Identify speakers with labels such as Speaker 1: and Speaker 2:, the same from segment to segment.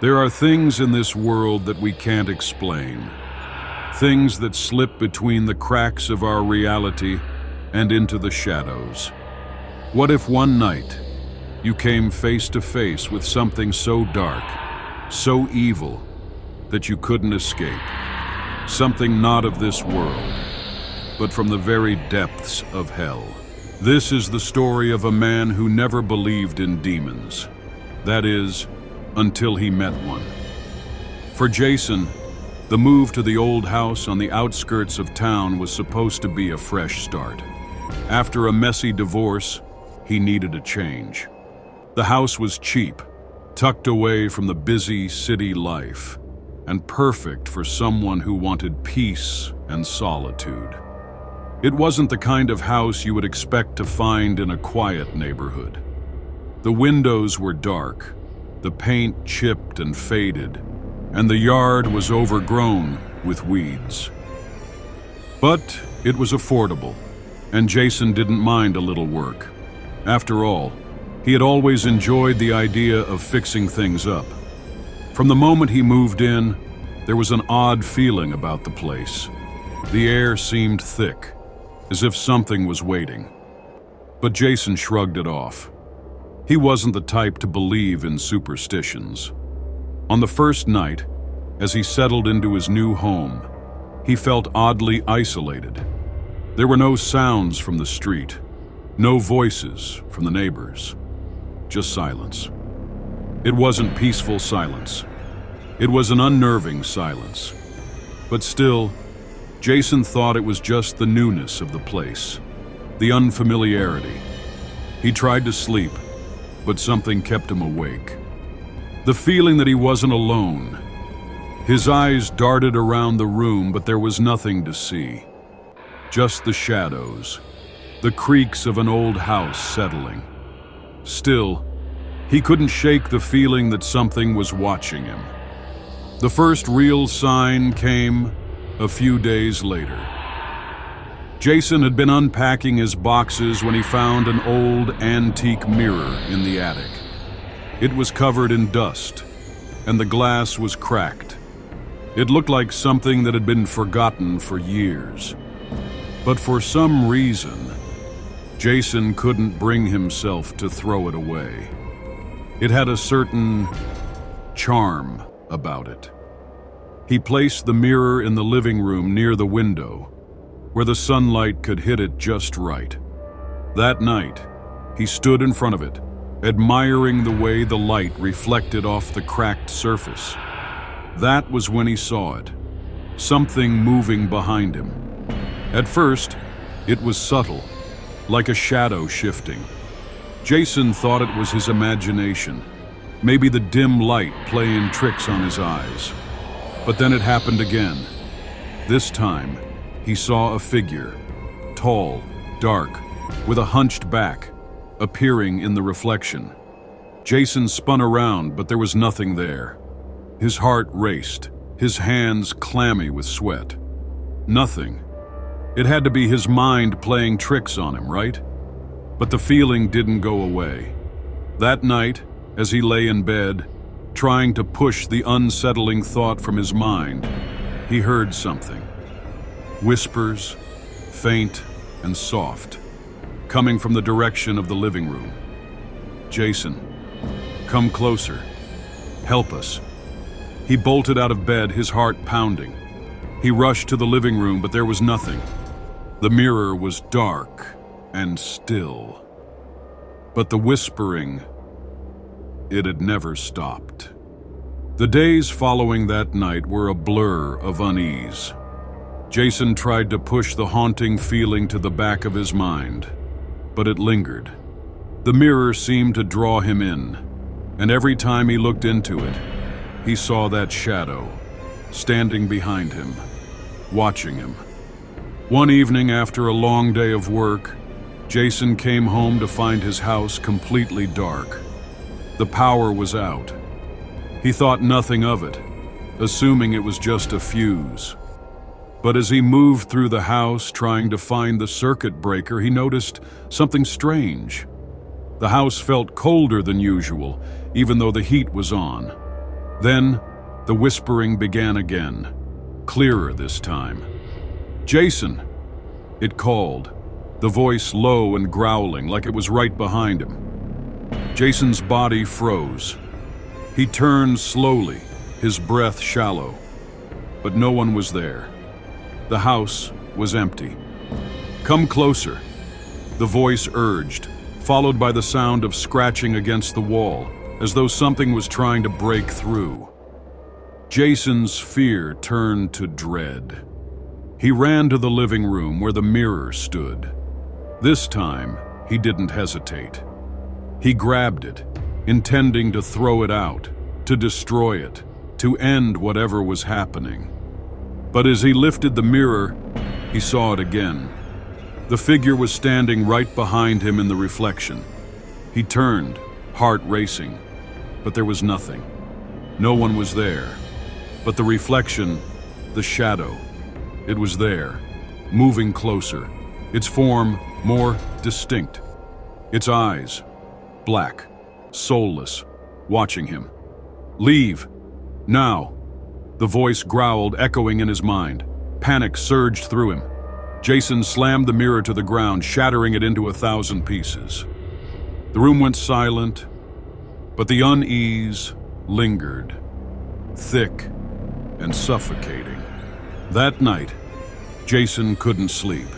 Speaker 1: There are things in this world that we can't explain. Things that slip between the cracks of our reality and into the shadows. What if one night you came face to face with something so dark, so evil, that you couldn't escape? Something not of this world, but from the very depths of hell. This is the story of a man who never believed in demons. That is, until he met one. For Jason, the move to the old house on the outskirts of town was supposed to be a fresh start. After a messy divorce, he needed a change. The house was cheap, tucked away from the busy city life, and perfect for someone who wanted peace and solitude. It wasn't the kind of house you would expect to find in a quiet neighborhood. The windows were dark, the paint chipped and faded, and the yard was overgrown with weeds. But it was affordable, and Jason didn't mind a little work. After all, he had always enjoyed the idea of fixing things up. From the moment he moved in, there was an odd feeling about the place. The air seemed thick, as if something was waiting. But Jason shrugged it off. He wasn't the type to believe in superstitions. On the first night, as he settled into his new home, he felt oddly isolated. There were no sounds from the street, no voices from the neighbors, just silence. It wasn't peaceful silence. It was an unnerving silence. But still, Jason thought it was just the newness of the place, the unfamiliarity. He tried to sleep, but something kept him awake. The feeling that he wasn't alone. His eyes darted around the room, but there was nothing to see. Just the shadows, the creaks of an old house settling. Still, he couldn't shake the feeling that something was watching him. The first real sign came a few days later. Jason had been unpacking his boxes when he found an old antique mirror in the attic. It was covered in dust, and the glass was cracked. It looked like something that had been forgotten for years. But for some reason, Jason couldn't bring himself to throw it away. It had a certain charm about it. He placed the mirror in the living room near the window, where the sunlight could hit it just right. That night, he stood in front of it, admiring the way the light reflected off the cracked surface. That was when he saw it, something moving behind him. At first, it was subtle, like a shadow shifting. Jason thought it was his imagination, maybe the dim light playing tricks on his eyes. But then it happened again. This time, he saw a figure, tall, dark, with a hunched back, appearing in the reflection. Jason spun around, but there was nothing there. His heart raced, his hands clammy with sweat. Nothing. It had to be his mind playing tricks on him, right? But the feeling didn't go away. That night, as he lay in bed, trying to push the unsettling thought from his mind, he heard something. Whispers, faint and soft, coming from the direction of the living room. Jason, come closer. Help us. He bolted out of bed, his heart pounding. He rushed to the living room, but there was nothing. The mirror was dark and still. But the whispering, it had never stopped. The days following that night were a blur of unease. Jason tried to push the haunting feeling to the back of his mind, but it lingered. The mirror seemed to draw him in, and every time he looked into it, he saw that shadow, standing behind him, watching him. One evening after a long day of work, Jason came home to find his house completely dark. The power was out. He thought nothing of it, assuming it was just a fuse. But as he moved through the house trying to find the circuit breaker, he noticed something strange. The house felt colder than usual, even though the heat was on. Then, the whispering began again, clearer this time. "Jason!" it called, the voice low and growling like it was right behind him. Jason's body froze. He turned slowly, his breath shallow. But no one was there. The house was empty. "Come closer," the voice urged, followed by the sound of scratching against the wall, as though something was trying to break through. Jason's fear turned to dread. He ran to the living room where the mirror stood. This time, he didn't hesitate. He grabbed it, intending to throw it out, to destroy it, to end whatever was happening. But as he lifted the mirror, he saw it again. The figure was standing right behind him in the reflection. He turned, heart racing, but there was nothing. No one was there. But the reflection, the shadow, it was there, moving closer, its form more distinct. Its eyes, black, soulless, watching him. "Leave, now!" The voice growled, echoing in his mind. Panic surged through him. Jason slammed the mirror to the ground, shattering it into 1,000 pieces. The room went silent, but the unease lingered, thick and suffocating. That night, Jason couldn't sleep.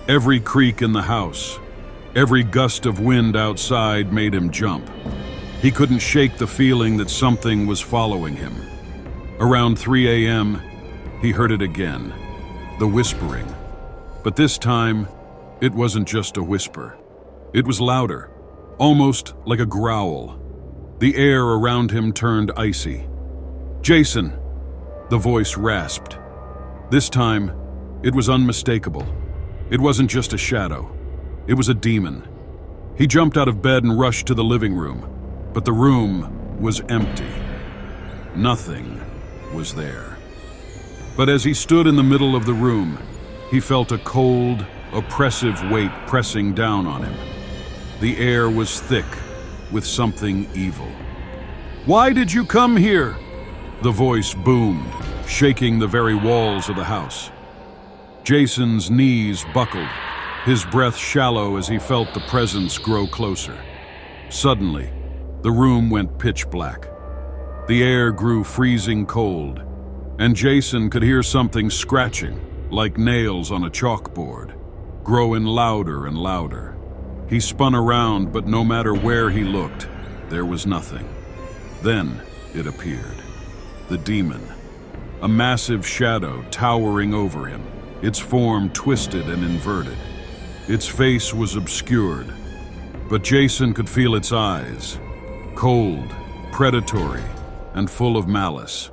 Speaker 1: Every creak in the house, every gust of wind outside made him jump. He couldn't shake the feeling that something was following him. Around 3 a.m., he heard it again, the whispering. But this time, it wasn't just a whisper. It was louder, almost like a growl. The air around him turned icy. "Jason!" the voice rasped. This time, it was unmistakable. It wasn't just a shadow. It was a demon. He jumped out of bed and rushed to the living room, but the room was empty. Nothing was there. But as he stood in the middle of the room, he felt a cold, oppressive weight pressing down on him. The air was thick with something evil. "Why did you come here?" the voice boomed, shaking the very walls of the house. Jason's knees buckled, his breath shallow as he felt the presence grow closer. Suddenly, the room went pitch black. The air grew freezing cold, and Jason could hear something scratching, like nails on a chalkboard, growing louder and louder. He spun around, but no matter where he looked, there was nothing. Then it appeared. The demon. A massive shadow towering over him, its form twisted and inverted. Its face was obscured, but Jason could feel its eyes, cold, predatory, and full of malice.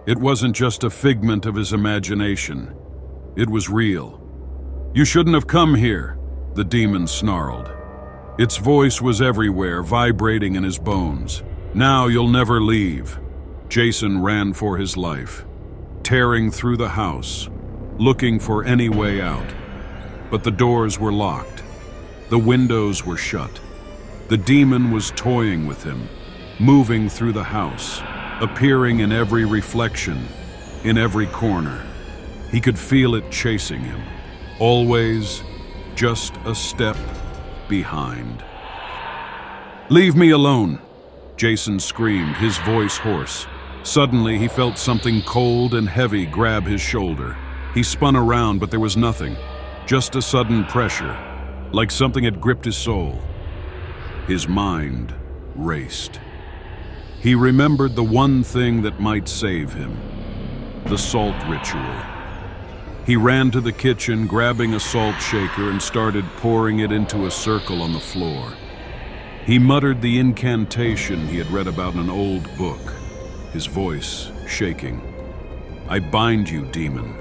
Speaker 1: It wasn't just a figment of his imagination. It was real. "You shouldn't have come here," the demon snarled. Its voice was everywhere, vibrating in his bones. "Now you'll never leave." Jason ran for his life, tearing through the house, looking for any way out. But the doors were locked. The windows were shut. The demon was toying with him, moving through the house, appearing in every reflection, in every corner. He could feel it chasing him, always just a step behind. "Leave me alone," Jason screamed, his voice hoarse. Suddenly, he felt something cold and heavy grab his shoulder. He spun around, but there was nothing, just a sudden pressure, like something had gripped his soul. His mind raced. He remembered the one thing that might save him, the salt ritual. He ran to the kitchen, grabbing a salt shaker, and started pouring it into a circle on the floor. He muttered the incantation he had read about in an old book, his voice shaking. "I bind you, demon.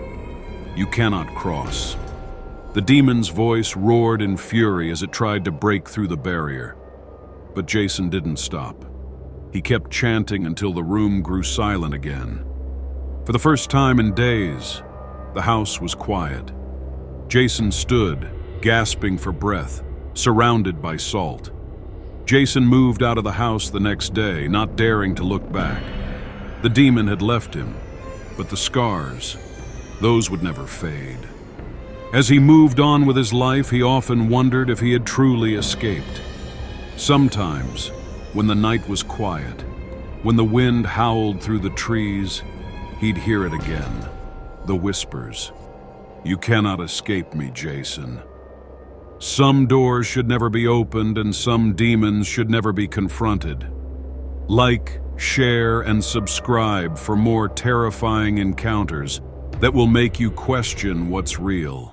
Speaker 1: You cannot cross." The demon's voice roared in fury as it tried to break through the barrier. But Jason didn't stop. He kept chanting until the room grew silent again. For the first time in days, the house was quiet. Jason stood, gasping for breath, surrounded by salt. Jason moved out of the house the next day, not daring to look back. The demon had left him, but the scars, those would never fade. As he moved on with his life, he often wondered if he had truly escaped. Sometimes, when the night was quiet, when the wind howled through the trees, he'd hear it again, the whispers. "You cannot escape me, Jason." Some doors should never be opened and some demons should never be confronted. Like, share, and subscribe for more terrifying encounters that will make you question what's real.